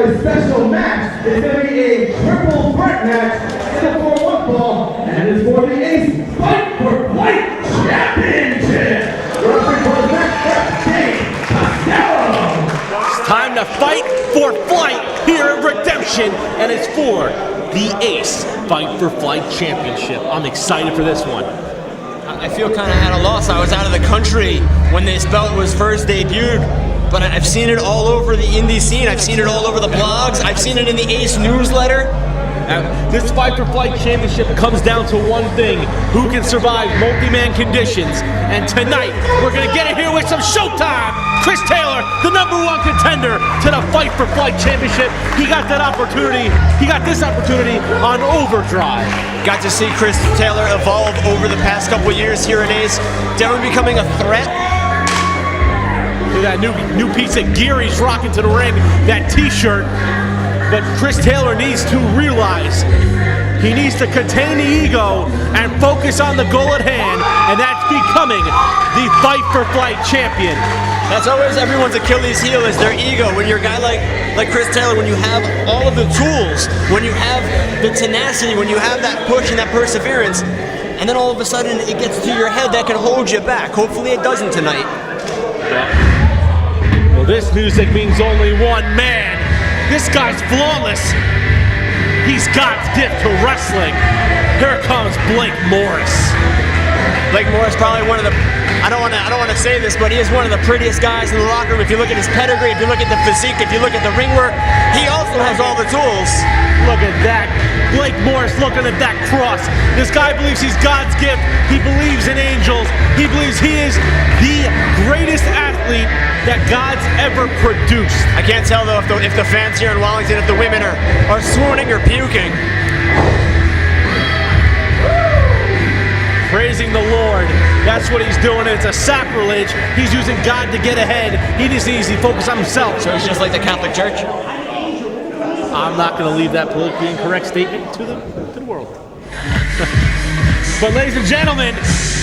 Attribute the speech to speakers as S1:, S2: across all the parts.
S1: this special match is going to be a triple threat match in the 4-1 ball, and it's for the Ace Fight for Flight Championship. Referee for the match, Dave Costello.
S2: It's time to fight for flight here at Redemption, and it's for the Ace Fight for Flight Championship. I'm excited for this one.
S3: I feel kind of at a loss. I was out of the country when this belt was first debuted, but I've seen it all over the indie scene. I've seen it all over the blogs. I've seen it in the Ace newsletter.
S2: This Fight for Flight Championship comes down to one thing: who can survive multi-man conditions. And tonight, we're going to get it here with some showtime. Chris Taylor, the #1 contender to the Fight for Flight Championship. He got that opportunity. He got this opportunity on overdrive.
S3: Got to see Chris Taylor evolve over the past couple of years here in Ace. Definitely becoming a threat.
S2: Look at that new piece of gear he's rocking to the ring, that t-shirt. But Chris Taylor needs to realize he needs to contain the ego and focus on the goal at hand, and that's becoming the Fight for Flight champion.
S3: That's always everyone's Achilles heel, is their ego. When you're a guy like Chris Taylor, when you have all of the tools, when you have the tenacity, when you have that push and that perseverance, and then all of a sudden it gets to your head, that can hold you back. Hopefully it doesn't tonight.
S2: Well, this music means only one man. This guy's flawless. He's God's gift to wrestling. Here comes Blake Morris.
S3: Blake Morris, probably one of the, I don't want to say this, but he is one of the prettiest guys in the locker room. If you look at his pedigree, if you look at the physique, if you look at the ring work, he also has all the tools.
S2: Look at that. Blake Morris looking at that cross. This guy believes he's God's gift. He believes in angels. He believes he is the greatest athlete that God's ever produced.
S3: I can't tell though if the fans here in Wellington, if the women are swooning or puking.
S2: Praising the Lord. That's what he's doing. It's a sacrilege. He's using God to get ahead. He just needs to focus on himself.
S3: So he's just like the Catholic Church?
S2: I'm not going to leave that politically incorrect statement to the world. But ladies and gentlemen,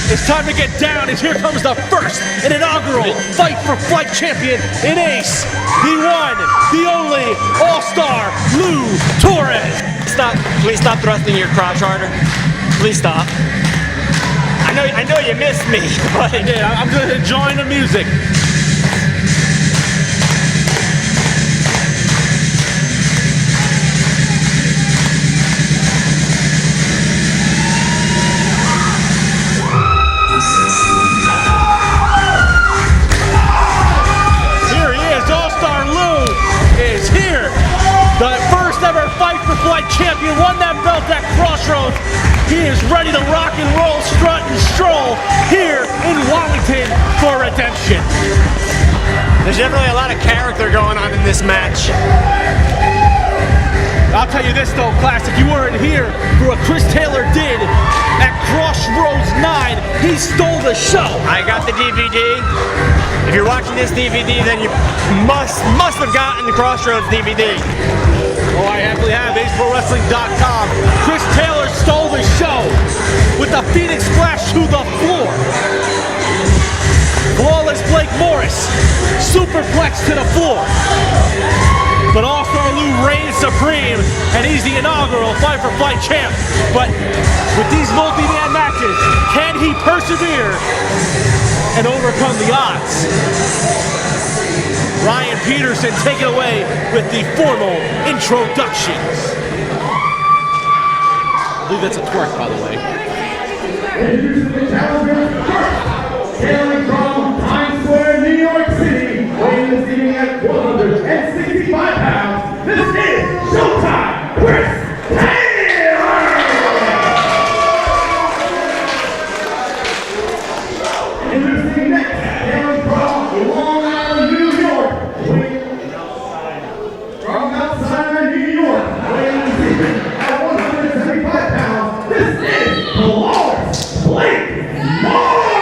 S2: it's time to get down, as here comes the first and inaugural Fight for Flight champion in Ace, the one, the only, all-star, Lou Torres.
S3: Please stop thrusting your crotch harder. Please stop. I know you missed me, but
S2: yeah, I'm going to join the music. The first ever Fight for Flight champion, won that belt at Crossroads. He is ready to rock and roll, strut and stroll here in Wellington for Redemption.
S3: There's definitely a lot of character going on in this match.
S2: I'll tell you this though, Classic, you weren't here for what Chris Taylor did at Crossroads 9. He stole the show.
S3: I got the DVD. If you're watching this DVD, then you must have gotten the Crossroads DVD.
S2: Oh, I happily have. AceProWrestling.com. Chris Taylor stole the show with the Phoenix Splash to the floor. Flawless Blake Morris, superplex to the floor. But All-Star Lou reigns supreme, and he's the inaugural Fight for Flight champ. But with these multi-man matches, can he persevere and overcome the odds? Ryan Peterson, take it away with the formal introductions. I believe that's a twerk, by the way.
S1: Introducing the challenger first, hailing from Times Square, New York City, weighing this evening at 165 pounds, this is Showtime, Chris Taylor! Introducing next, hailing from Long Island, New York, from outside New York, weighing this evening at 175 pounds, this is Torres. Blake Morris!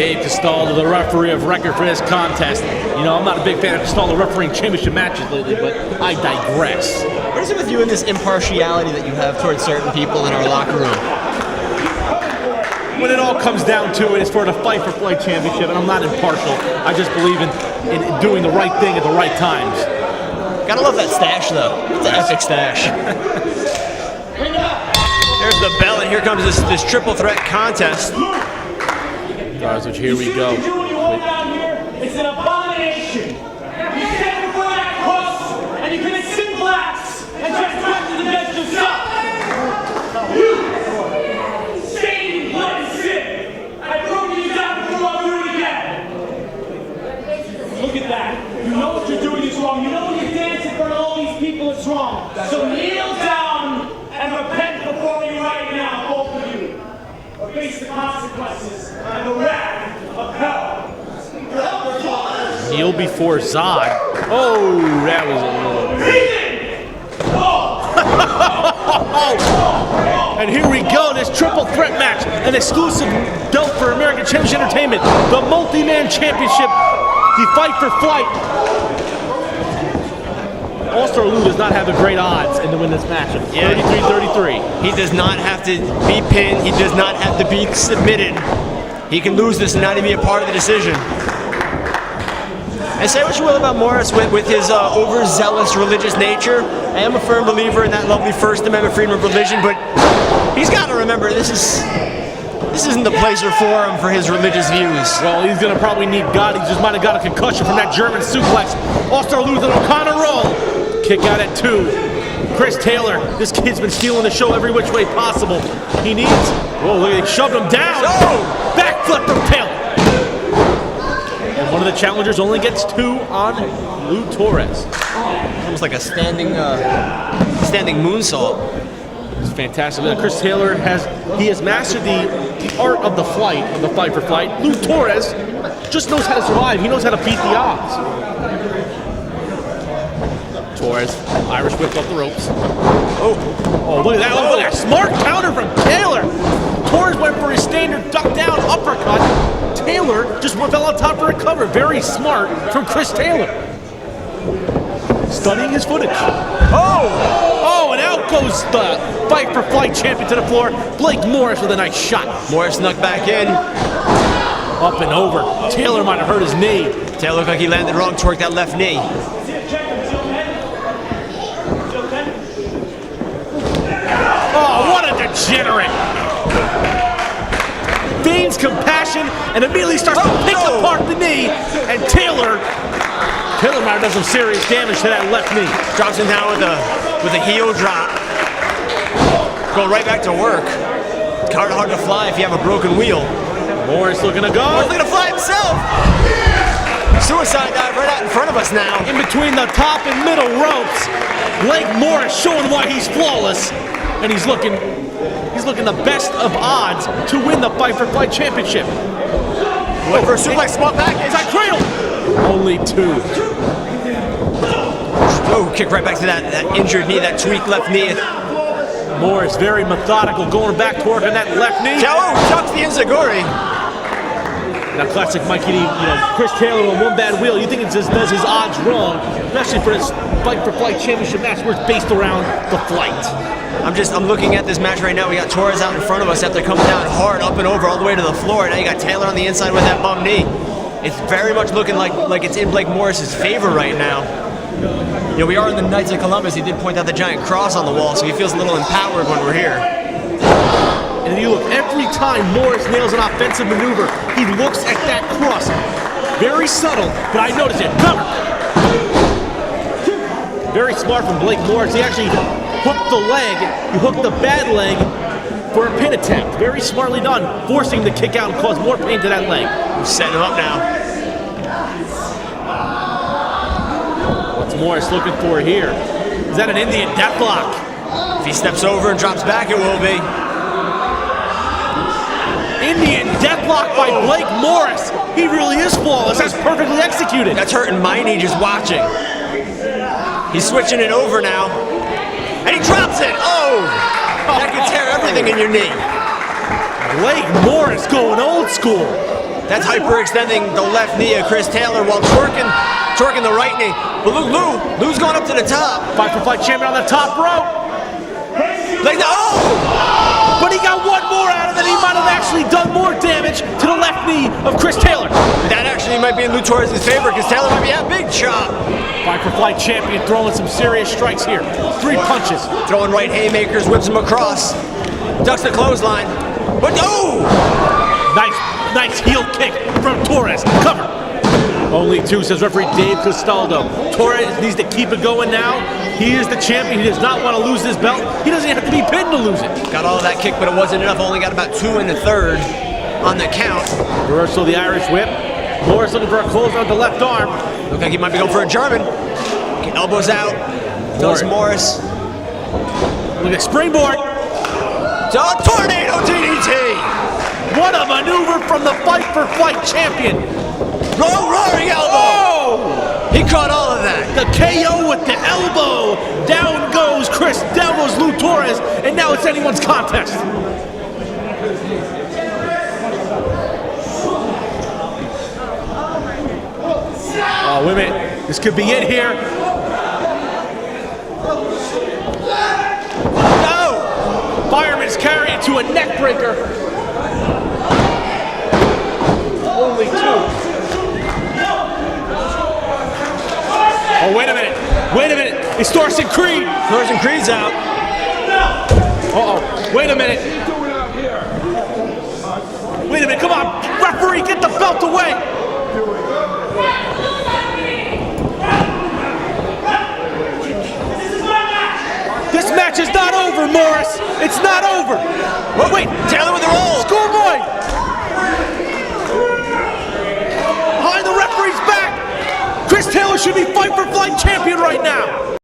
S2: Dave Castaldo, the referee of record for this contest. You know, I'm not a big fan of Castaldo refereeing championship matches lately, but I digress.
S3: What is it with you and this impartiality that you have towards certain people in our locker room?
S2: When it all comes down to it, it's for the Fight for Flight Championship, and I'm not impartial. I just believe in doing the right thing at the right times.
S3: Gotta love that stash, though. It's an epic stash. There's the bell, and here comes this triple threat contest.
S2: Guys, which here we go.
S4: It's an abomination. You stand before that cross, and you commit sinful acts, and transgressions against yourself. You, stained in blood and sin, I've broken you down before I'll do it again. Look at that. You know what you're doing is wrong. You know when you dance in front of all these people, it's wrong. So kneel down and repent before me right now, both of you, or face the consequences and the wrath of hell.
S2: Kneel before Zod. Oh, that was a little... And here we go, this triple threat match. An exclusive belt for American Championship Entertainment. The multi-man championship. The Fight for Flight. All-Star Lou does not have the great odds in to win this match. 33-33.
S3: He does not have to be pinned. He does not have to be submitted. He can lose this and not even be a part of the decision. And say what you will about Morris with his overzealous religious nature. I am a firm believer in that lovely First Amendment freedom of religion, but he's got to remember this isn't the place or forum for his religious views.
S2: Well, he's going to probably need God. He just might have got a concussion from that German suplex. All-Star Lou with an O'Connor roll. Kick out at 2. Chris Taylor, this kid's been stealing the show every which way possible. He needs... Whoa, look, they shoved him down.
S3: Oh!
S2: Backflip from Taylor. And one of the challengers only gets 2 on Lou Torres.
S3: Almost like a standing moonsault.
S2: It's fantastic. Chris Taylor has mastered the art of the Fight for Flight. Lou Torres just knows how to survive. He knows how to beat the odds. Torres, Irish whip up the ropes. Oh, look at that. Oh, look at that. Smart counter from Taylor. Torres went for his standard duck down uppercut. Taylor just fell on top to recover. Very smart from Chris Taylor. Studying his footage. Oh, and out goes the Fight for Flight champion to the floor. Blake Morris with a nice shot.
S3: Morris snuck back in.
S2: Up and over. Taylor might have hurt his knee.
S3: Taylor looked like he landed wrong, twerked that left knee.
S2: Oh, what a degenerate. Feigns compassion and immediately starts to pick apart the knee. And Taylor might have done some serious damage to that left knee.
S3: Drops him down with a heel drop. Go right back to work. It's hard to fly if you have a broken wheel.
S2: Morris looking to go.
S3: Morris looking to fly himself. Suicide dive right out in front of us now.
S2: In between the top and middle ropes. Blake Morris showing why he's flawless. And he's looking the best of odds to win the Fight for Flight championship.
S3: Went for a suplex, small package.
S2: Inside cradle. Only 2.
S3: Oh, kick right back to that injured knee, that tweaked left knee.
S2: Morris very methodical, going back to work on that left knee.
S3: Oh, tucks the enziguri.
S2: Now, classic Mikey D, Chris Taylor on one bad wheel. You think it just does his odds wrong, especially for this Fight for Flight championship match where it's based around the flight.
S3: I'm looking at this match right now. We got Torres out in front of us after coming down hard, up and over, all the way to the floor. Now you got Taylor on the inside with that bum knee. It's very much looking like it's in Blake Morris's favor right now. We are in the Knights of Columbus. He did point out the giant cross on the wall, so he feels a little empowered when we're here.
S2: And you look, every time Morris nails an offensive maneuver, he looks at that cross. Very subtle, but I noticed it. Cover! Very smart from Blake Morris. He actually hooked the leg. He hooked the bad leg for a pin attempt. Very smartly done, forcing the kick out and cause more pain to that leg.
S3: We're setting him up now.
S2: What's Morris looking for here? Is that an Indian deathlock?
S3: If he steps over and drops back, it will be.
S2: Indian deathlock by Blake Morris. He really is flawless. That's perfectly executed.
S3: That's hurting my knee just watching. He's switching it over now. And he drops it. Oh! That can tear everything in your knee.
S2: Blake Morris going old school.
S3: That's hyperextending the left knee of Chris Taylor while twerking the right knee. But Lou's going up to the top.
S2: Fight for fight champion on the top rope.
S3: Like that. Oh!
S2: But he got one more out of it. He might have actually done more damage to the left knee of Chris Taylor.
S3: That actually might be in Lou Torres' favor because Taylor might be a big chop.
S2: Fight for flight champion throwing some serious strikes here. 3 punches.
S3: Throwing right haymakers, whips him across. Ducks the clothesline. But no!
S2: Nice heel kick from Torres. Cover. Only 2, says referee Dave Castaldo. Torres needs to keep it going now. He is the champion. He does not want to lose this belt. He doesn't have to be pinned to lose it.
S3: Got all of that kick, but it wasn't enough. Only got about 2 1/3 on the count.
S2: Reversal of the Irish whip. Morris looking for a close on the left arm.
S3: Look like he might be going for a German. Get elbows out. Does Morris.
S2: Look at springboard.
S3: Tornado DDT.
S2: What a maneuver from the Fight for Fight champion.
S3: Roaring elbow.
S2: Oh!
S3: He caught all of that.
S2: The KO with the elbow. Down goes Lou Torres, and now it's anyone's contest. Oh, wait a minute. This could be it here. No! Fireman's carrying to a neck breaker. Only 2. Oh, wait a minute. Wait a minute. It's Thorson Creed.
S3: Thorson Creed's out.
S2: Uh-oh. Wait a minute. Wait a minute. Come on. Referee, get the belt away. This match is not over, Morris. It's not over.
S3: Oh, wait. Taylor with the roll.
S2: Schoolboy. Behind the referee's back. Chris Taylor should be Fight for Flight champion right now.